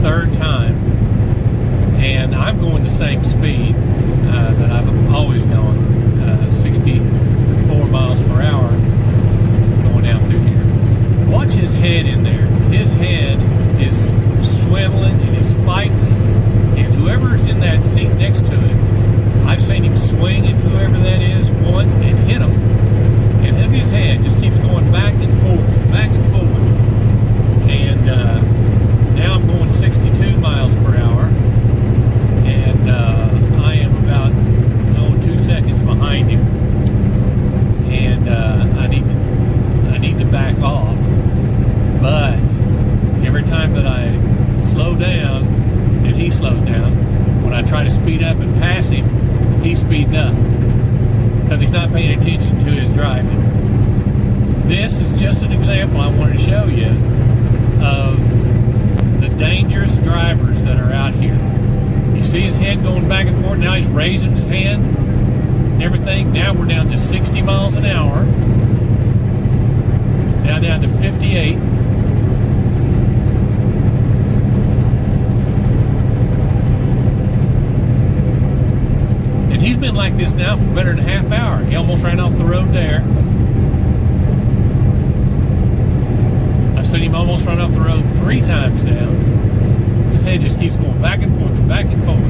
third time, and I'm going the same speed that I've always gone, 64 miles per hour going out through here. Watch his head in there. His head is swiveling and he's fighting, and whoever's in that seat next to him, I've seen him swing at whoever that is once and hit him, and look, his head just keeps going back and forth, back and forth. And now I'm going 62 miles per hour, and I am about 2 seconds behind him, and I need to back off. But every time that I slow down and he slows down, when I try to speed up and pass him, he speeds up because he's not paying attention to his driving. This is just an example I wanted to show you of the dangerous drivers that are out here. You see his head going back and forth. Now he's raising his hand and everything. Now we're down to 60 miles an hour. Now down to 58. And he's been like this now for better than a half hour. He almost ran off the road there. I've seen him almost run off the road 3 times now. His head just keeps going back and forth and back and forth.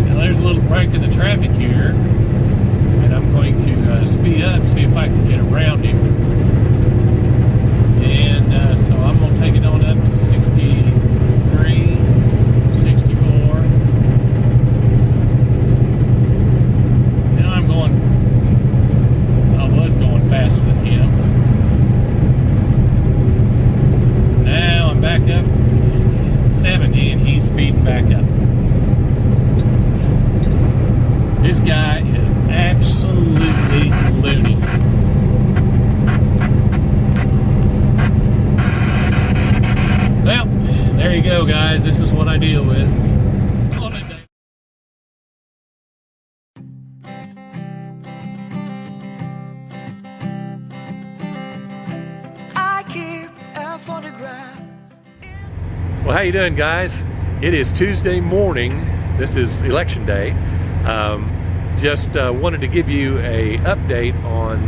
Now there's a little break in the traffic here, and I'm going to speed up and see if I can get around him. And so I'm going to take it on up to 63, 64. I was going faster than him. Now I'm back up 70 and he's speeding back up. This guy is absolutely loony. Well, there you go, guys. This is what I deal with. Well, how you doing, guys? It is Tuesday morning. This is election day. Just wanted to give you a update on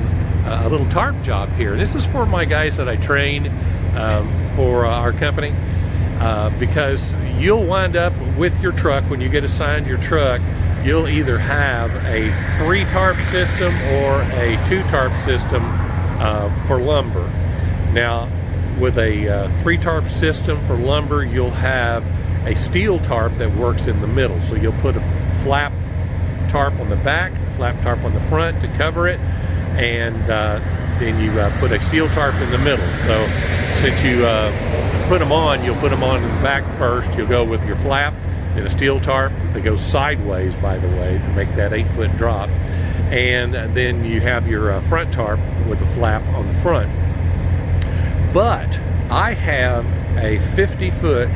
a little tarp job here. This is for my guys that I train for our company, because you'll wind up with your truck, when you get assigned your truck, you'll either have a 3 tarp system or a 2 tarp system for lumber. Now, with a 3 tarp system for lumber, you'll have a steel tarp that works in the middle. So you'll put a flap tarp on the back, flap tarp on the front to cover it, and then you put a steel tarp in the middle. So since you put them on, you'll put them on in the back first. You'll go with your flap, then a steel tarp that goes sideways, by the way, to make that 8-foot drop. And then you have your front tarp with the flap on the front. But I have a 50-foot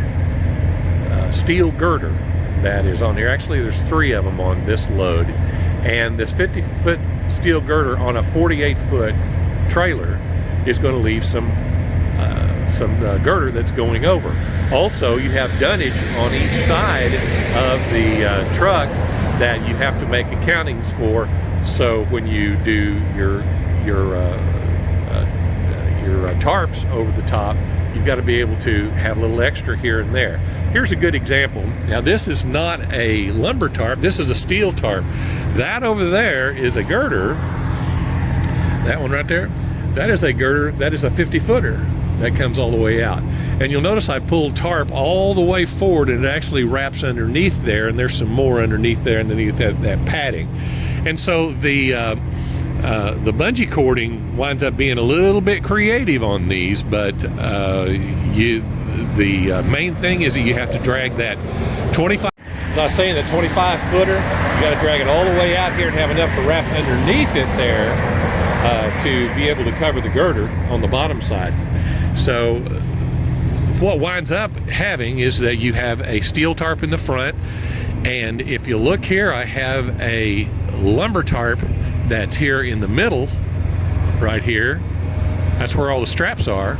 steel girder that is on here. Actually, there's 3 of them on this load. And this 50-foot steel girder on a 48-foot trailer is going to leave some girder that's going over. Also, you have dunnage on each side of the truck that you have to make accountings for. So when you do your tarps over the top, you've got to be able to have a little extra here and there. Here's a good example. Now, this is not a lumber tarp, this is a steel tarp. That over there is a girder. That one right there, that is a girder, that is a 50-footer that comes all the way out. And you'll notice I've pulled tarp all the way forward, and it actually wraps underneath there, and there's some more underneath there, underneath that padding. And so the bungee cording winds up being a little bit creative on these, but the main thing is that you have to drag that 25. As I was saying, the 25-footer, you got to drag it all the way out here and have enough to wrap underneath it there to be able to cover the girder on the bottom side. So what winds up having is that you have a steel tarp in the front, and if you look here, I have a lumber tarp that's here in the middle, right here. That's where all the straps are.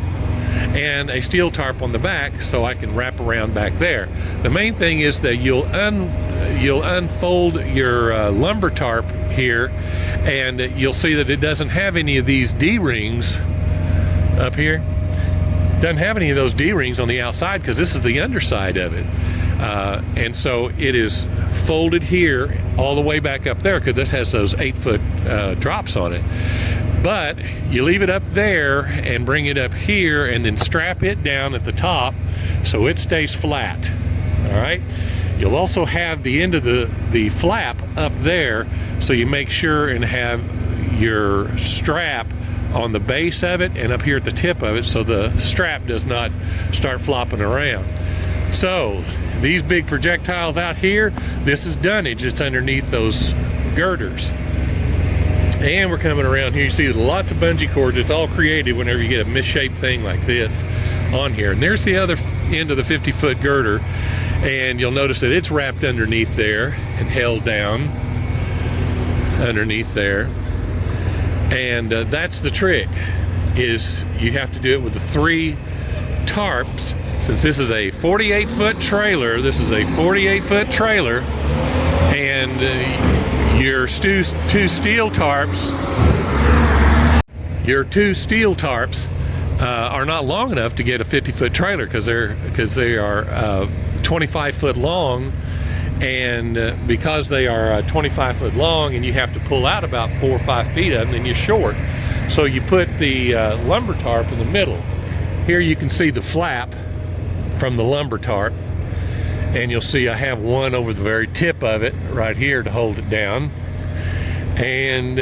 And a steel tarp on the back so I can wrap around back there. The main thing is that you'll unfold your lumber tarp here, and you'll see that it doesn't have any of these D-rings up here. Doesn't have any of those D-rings on the outside because this is the underside of it. And so it is folded here all the way back up there because this has those 8-foot drops on it. But you leave it up there and bring it up here and then strap it down at the top so it stays flat. All right. You'll also have the end of the flap up there, so you make sure and have your strap on the base of it and up here at the tip of it so the strap does not start flopping around. So these big projectiles out here, this is dunnage. It's underneath those girders. And we're coming around here. You see lots of bungee cords. It's all creative whenever you get a misshaped thing like this on here. And there's the other end of the 50-foot girder. And you'll notice that it's wrapped underneath there and held down underneath there. And that's the trick, is you have to do it with the 3 tarps. Since this is a 48-foot trailer, and your two steel tarps are not long enough to get a 50-foot trailer because they are 25 foot long, and because they are 25 foot long and you have to pull out about 4 or 5 feet of them, then you're short. So you put the lumber tarp in the middle. Here you can see the flap from the lumber tarp, and you'll see I have one over the very tip of it right here to hold it down, and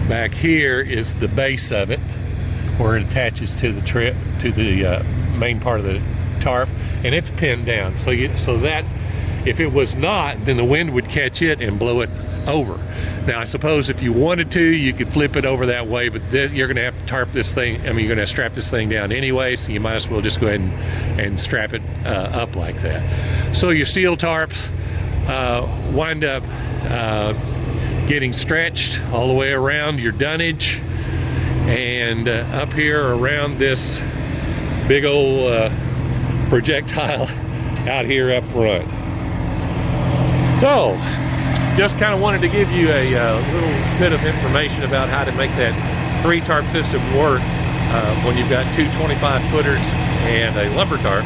back here is the base of it where it attaches to the main part of the tarp, and it's pinned down so that if it was not, then the wind would catch it and blow it over. Now I suppose if you wanted to, you could flip it over that way, but you're going to have to tarp this thing. I mean, you're going to strap this thing down anyway, so you might as well just go ahead and strap it up like that. So your steel tarps wind up getting stretched all the way around your dunnage, and up here around this big old projectile out here up front. So just kind of wanted to give you a little bit of information about how to make that 3 tarp system work when you've got 2 25-footers and a lumber tarp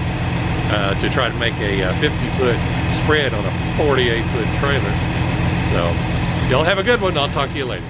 to try to make a 50-foot spread on a 48-foot trailer. So y'all have a good one. I'll talk to you later.